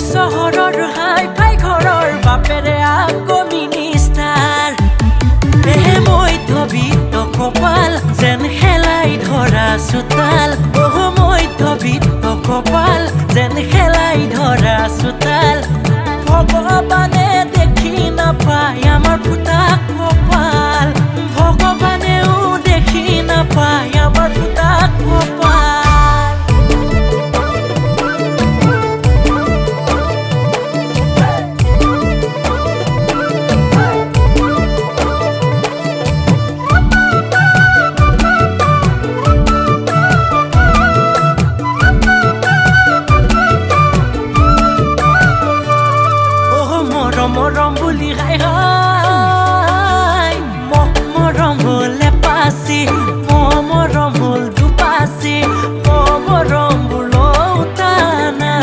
চহৰৰ hi fi ঘৰৰ বাপেৰে আকৌ মিনিষ্টাৰ মধ্যবিত্ত কপাল যেন খেলাই ধৰা চোতাল মধ্যবিত্ত কপাল যেন খেলাই ধৰা চোতাল ভগৱানে দেখি নাপায় আমাৰ ফুটা কপাল ভগৱানেও দেখি নাপায় আমাৰ ফুটা কপাল মৰম বুলি হাই হাই মৰম হলে পাচি মৰম হল দুপাচি মৰম বুলৌতানা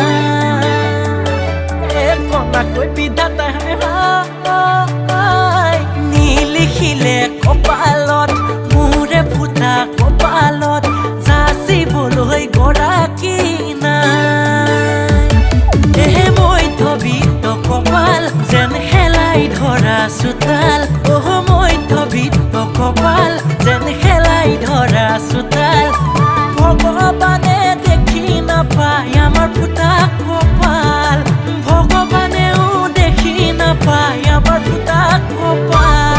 কণাকৈ বিধাতা হাই নিলিখিলে কপালত মোৰে ফুটা কপালত যাচিবলৈ গৰাকী নাই মধ্যবিত্ত কপাল যেন খেলাই ধৰা চোতাল মধ্যবিত্ত কপাল যেন খেলাই ধৰা চোতাল ভগৱানে দেখি নাপায় আমাৰ ফুটা কপাল ভগৱানেও দেখি নাপায় আমাৰ ফুটা কপাল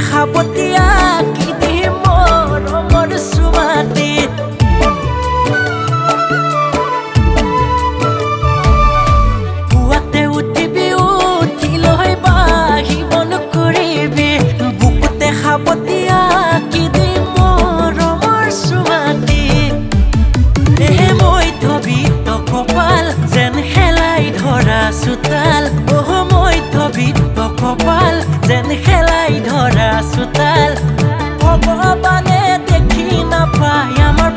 খাবতীয়া কি দি মৰমৰ চুমাতি পুৱাতে উঠিবি উঠি লৈ বাহিবন কৰিবি বুকুতে খাবতীয়া কি দি মৰমৰ চুমাতি মধ্যবিত্ত কপাল যেন খেলাই ধৰা চোতাল মধ্যবিত্ত কপাল যেন খেলাই ধৰা চোতাল ভগৱানে দেখি নাপায় আমাৰ